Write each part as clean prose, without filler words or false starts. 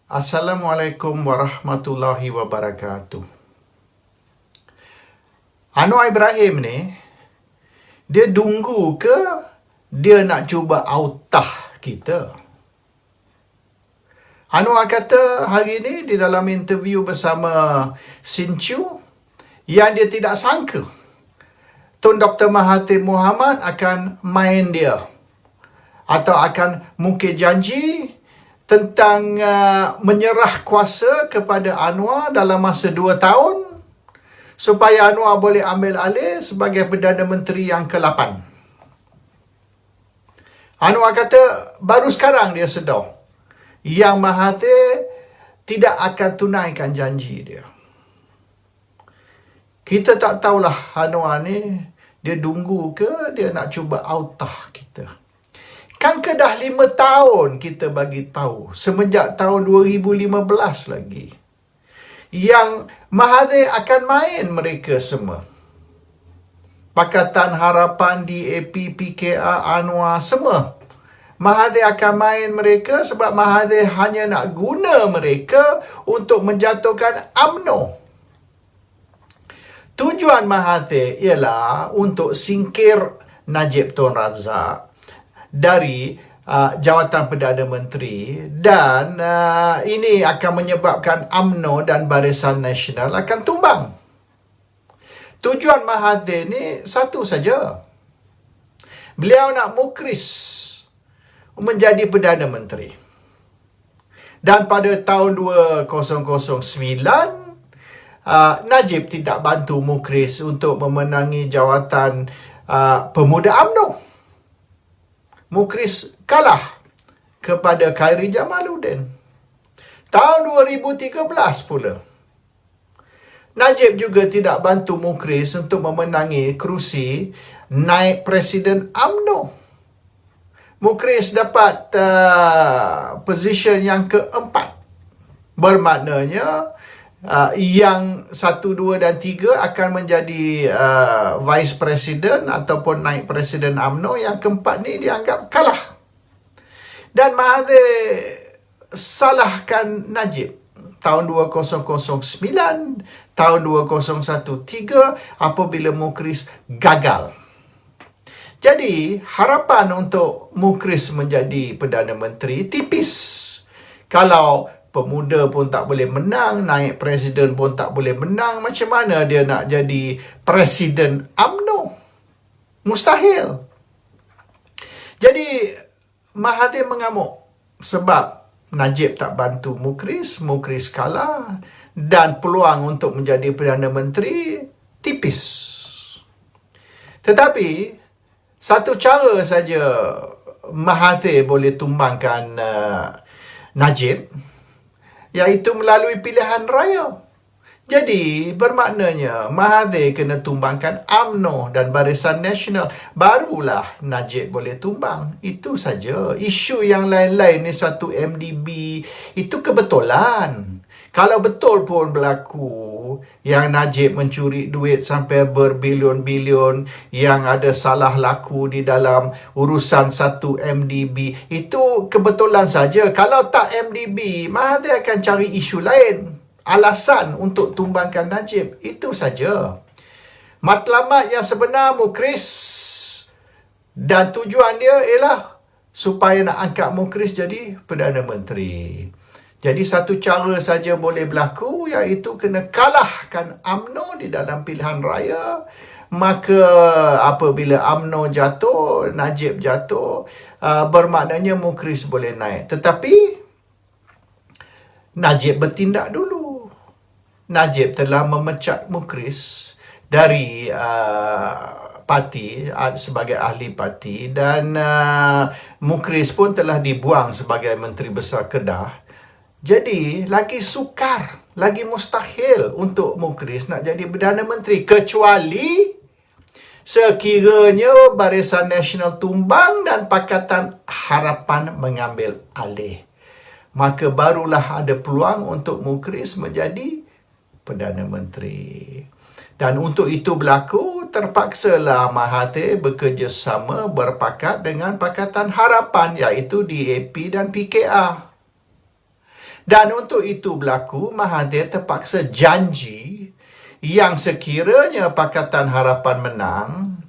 Assalamualaikum warahmatullahi wabarakatuh. Anwar Ibrahim ni, dia tunggu ke dia nak cuba autah kita? Anwar kata hari ni di dalam interview bersama Sin Chew yang dia tidak sangka Tun Dr. Mahathir Mohamad akan main dia atau akan mungkin janji tentang menyerah kuasa kepada Anwar dalam masa 2 tahun supaya Anwar boleh ambil alih sebagai Perdana Menteri yang ke-8. Anwar kata baru sekarang dia sedar yang Mahathir tidak akan tunaikan janji dia. Kita tak tahulah Anwar ni dia tunggu ke dia nak cuba autah kita. Kan dah 5 tahun kita bagi tahu semenjak tahun 2015 lagi yang Mahathir akan main mereka semua. Pakatan Harapan, DAP, PKR, Anwar semua. Mahathir akan main mereka sebab Mahathir hanya nak guna mereka untuk menjatuhkan UMNO. Tujuan Mahathir ialah untuk singkir Najib Tun Razak dari jawatan Perdana Menteri dan ini akan menyebabkan UMNO dan Barisan Nasional akan tumbang. Tujuan Mahathir ni satu saja. Beliau nak mukris menjadi Perdana Menteri. Dan pada tahun 2009, Najib tidak bantu mukris untuk memenangi jawatan pemuda UMNO. Mukris kalah kepada Khairi Jamaluddin. Tahun 2013 pula, Najib juga tidak bantu mukris untuk memenangi kerusi naib Presiden UMNO. Mukris dapat position yang keempat. Bermaknanya yang 1, 2 dan 3 akan menjadi Vice President ataupun naib Presiden UMNO. Yang keempat ni dianggap kalah. Dan Mahathir salahkan Najib tahun 2009, tahun 2013 apabila mukris gagal. Jadi, harapan untuk mukris menjadi Perdana Menteri tipis. Kalau pemuda pun tak boleh menang, naik presiden pun tak boleh menang, macam mana dia nak jadi presiden UMNO? Mustahil. Jadi, Mahathir mengamuk sebab Najib tak bantu mukris, mukris kalah dan peluang untuk menjadi Perdana Menteri tipis. Tetapi, satu cara saja Mahathir boleh tumbangkan Najib, iaitu melalui pilihan raya. Jadi, bermaknanya Mahathir kena tumbangkan UMNO dan Barisan Nasional. Barulah Najib boleh tumbang. Itu saja. Isu yang lain-lain ni satu MDB, itu kebetulan. Kalau betul pun berlaku yang Najib mencuri duit sampai berbilion-bilion, yang ada salah laku di dalam urusan satu MDB, itu kebetulan saja. Kalau tak MDB, Mahathir akan cari isu lain. Alasan untuk tumbangkan Najib. Itu saja. Matlamat yang sebenar mukris dan tujuan dia ialah supaya nak angkat mukris jadi Perdana Menteri. Jadi satu cara saja boleh berlaku, iaitu kena kalahkan UMNO di dalam pilihan raya. Maka apabila UMNO jatuh, Najib jatuh, bermaknanya mukris boleh naik. Tetapi Najib bertindak dulu. Najib telah memecat mukris dari parti sebagai ahli parti dan mukris pun telah dibuang sebagai Menteri Besar Kedah. Jadi, lagi sukar, lagi mustahil untuk mukris nak jadi Perdana Menteri. Kecuali sekiranya Barisan Nasional tumbang dan Pakatan Harapan mengambil alih. Maka barulah ada peluang untuk mukris menjadi Perdana Menteri. Dan untuk itu berlaku, terpaksalah Mahathir bekerjasama berpakat dengan Pakatan Harapan, iaitu DAP dan PKR. Dan untuk itu berlaku, Mahathir terpaksa janji yang sekiranya Pakatan Harapan menang,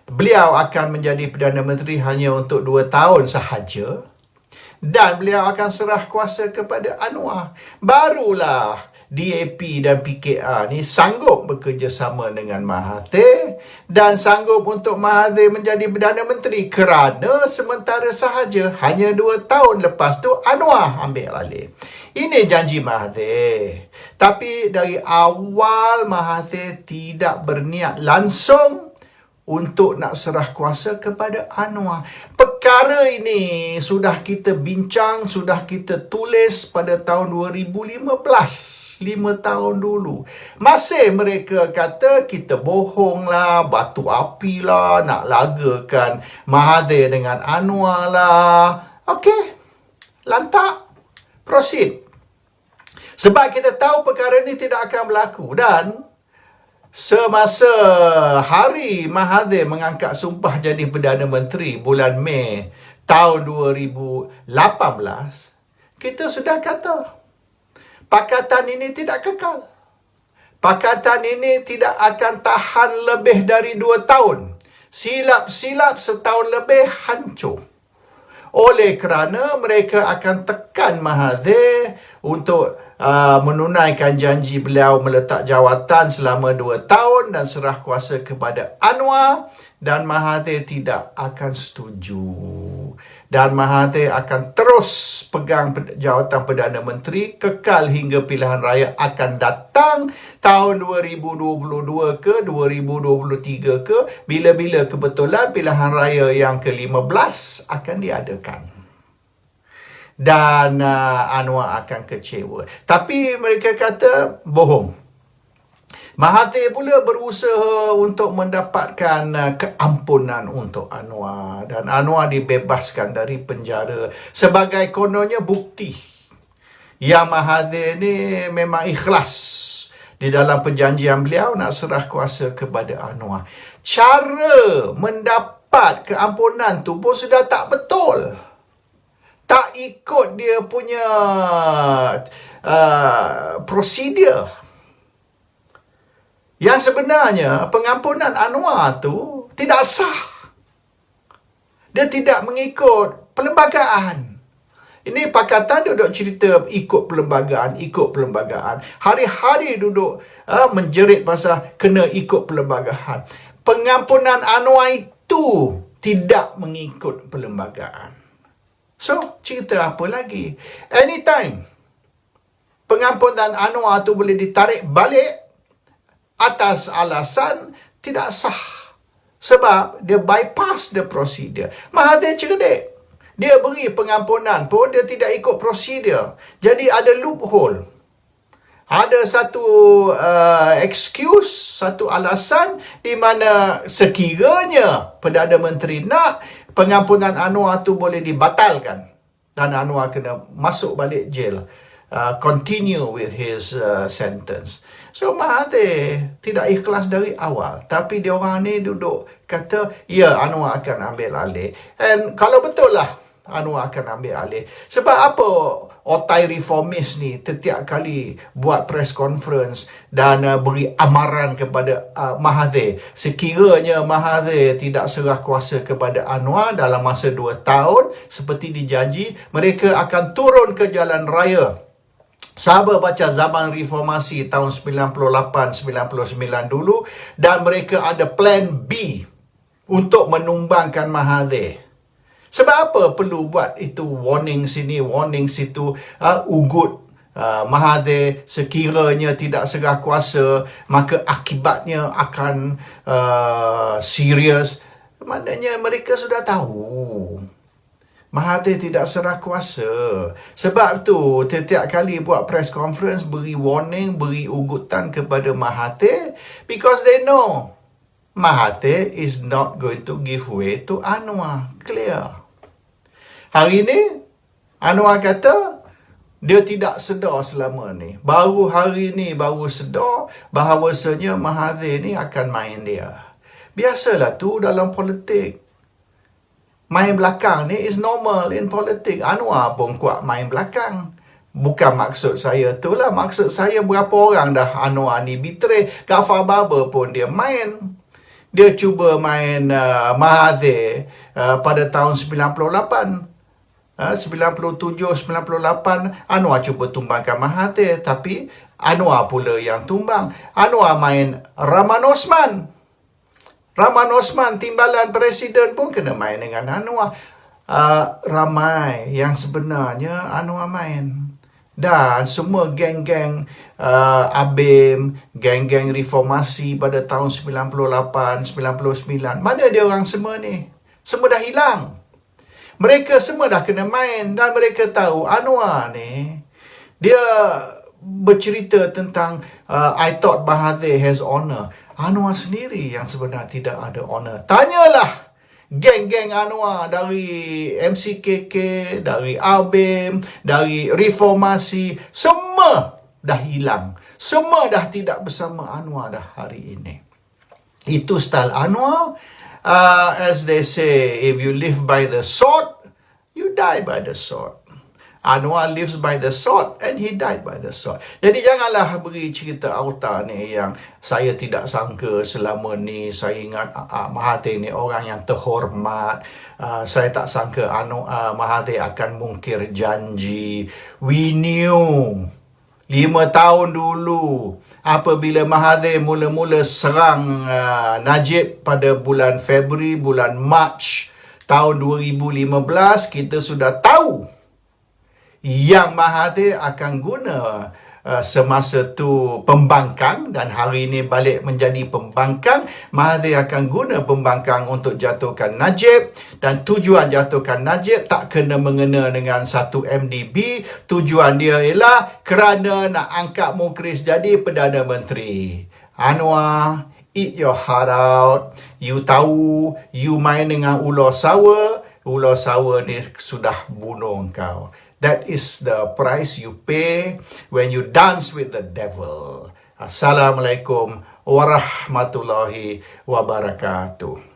beliau akan menjadi Perdana Menteri hanya untuk 2 tahun sahaja dan beliau akan serah kuasa kepada Anwar. Barulah DAP dan PKR ni sanggup bekerjasama dengan Mahathir dan sanggup untuk Mahathir menjadi Perdana Menteri kerana sementara sahaja hanya 2 tahun lepas tu Anwar ambil alih. Ini janji Mahathir. Tapi dari awal Mahathir tidak berniat langsung untuk nak serah kuasa kepada Anwar. Perkara ini sudah kita bincang, sudah kita tulis pada tahun 2015, 5 tahun dulu. Masih mereka kata kita bohong lah, batu api lah, nak lagakan Mahathir dengan Anwar lah. Okey, lantak, proceed. Sebab kita tahu perkara ini tidak akan berlaku dan semasa hari Mahathir mengangkat sumpah jadi Perdana Menteri bulan Mei tahun 2018, kita sudah kata pakatan ini tidak kekal. Pakatan ini tidak akan tahan lebih dari 2 tahun. Silap-silap setahun lebih hancur. Oleh kerana mereka akan tekan Mahathir untuk menunaikan janji beliau meletak jawatan selama 2 tahun dan serah kuasa kepada Anwar, dan Mahathir tidak akan setuju. Dan Mahathir akan terus pegang jawatan Perdana Menteri kekal hingga pilihan raya akan datang tahun 2022 ke 2023 ke, bila-bila kebetulan pilihan raya yang ke-15 akan diadakan. Dan Anwar akan kecewa. Tapi mereka kata bohong. Mahathir pula berusaha untuk mendapatkan keampunan untuk Anwar. Dan Anwar dibebaskan dari penjara sebagai kononnya bukti yang Mahathir ni memang ikhlas di dalam perjanjian beliau nak serah kuasa kepada Anwar. Cara mendapat keampunan tu pun sudah tak betul. Tak ikut dia punya prosedur. Yang sebenarnya pengampunan Anwar tu tidak sah. Dia tidak mengikut perlembagaan. Ini Pakatan duduk cerita ikut perlembagaan. Hari-hari duduk menjerit pasal kena ikut perlembagaan. Pengampunan Anwar itu tidak mengikut perlembagaan. So, cerita apa lagi? Anytime pengampunan Anwar tu boleh ditarik balik atas alasan tidak sah. Sebab dia bypass the procedure. Mahathir cerdik. Dia beri pengampunan pun dia tidak ikut prosedur. Jadi ada loophole. Ada satu excuse, satu alasan di mana sekiranya Perdana Menteri nak, pengampunan Anwar tu boleh dibatalkan. Dan Anwar kena masuk balik jail. Continue with his sentence. So Mahathir tidak ikhlas dari awal. Tapi diorang ni duduk kata, ya Anwar akan ambil alih. And kalau betul lah Anwar akan ambil alih. Sebab apa otai reformis ni setiap kali buat press conference dan beri amaran kepada Mahathir. Sekiranya Mahathir tidak serah kuasa kepada Anwar dalam masa 2 tahun seperti dijanji, mereka akan turun ke jalan raya. Sahabat baca zaman reformasi tahun 98-99 dulu, dan mereka ada plan B untuk menumbangkan Mahathir. Sebab apa perlu buat itu warning sini, warning situ, ugut Mahathir sekiranya tidak serah kuasa, maka akibatnya akan serius. Maknanya mereka sudah tahu Mahathir tidak serah kuasa. Sebab tu setiap kali buat press conference beri warning, beri ugutan kepada Mahathir, because they know Mahathir is not going to give way to Anwar. Clear. Hari ni Anwar kata dia tidak sedar selama ni. Baru hari ni baru sedar bahawasanya Mahathir ni akan main dia. Biasalah tu dalam politik. Main belakang ni is normal in politik. Anwar pun kuat main belakang. Bukan maksud saya tu lah. Maksud saya berapa orang dah Anwar ni betray. Ghaffar Barber pun dia main. Dia cuba main Mahathir pada tahun 98. 97, 98 Anwar cuba tumbangkan Mahathir, tapi Anwar pula yang tumbang. Anwar main Rahman Osman timbalan presiden pun kena main dengan Anwar. Ramai yang sebenarnya Anwar main. Dan semua geng-geng ABIM, geng-geng reformasi pada tahun 98, 99, mana dia orang semua ni? Semua dah hilang. Mereka semua dah kena main dan mereka tahu Anwar ni, dia bercerita tentang I thought Mahathir has honor. Anwar sendiri yang sebenarnya tidak ada honor. Tanyalah geng-geng Anwar dari MCKK, dari ABIM, dari reformasi, semua dah hilang. Semua dah tidak bersama Anwar dah hari ini. Itu style Anwar. As they say, if you live by the sword, you die by the sword. Anwar lives by the sword and he died by the sword. Jadi janganlah beri cerita auta ni yang saya tidak sangka selama ni. Saya ingat Mahathir ni orang yang terhormat. Saya tak sangka Mahathir akan mungkir janji. We knew 5 tahun dulu apabila Mahathir mula-mula serang Najib pada bulan Februari, bulan Mac tahun 2015, kita sudah tahu yang Mahathir akan guna semasa tu pembangkang, dan hari ini balik menjadi pembangkang. Mahathir akan guna pembangkang untuk jatuhkan Najib, dan tujuan jatuhkan Najib tak kena mengena dengan 1 MDB. Tujuan dia ialah kerana nak angkat Mukhriz jadi Perdana Menteri. Anwar, eat your heart out. You tahu, you main dengan ular sawa. Ular sawa ni sudah bunuh kau. That is the price you pay when you dance with the devil. Assalamualaikum warahmatullahi wabarakatuh.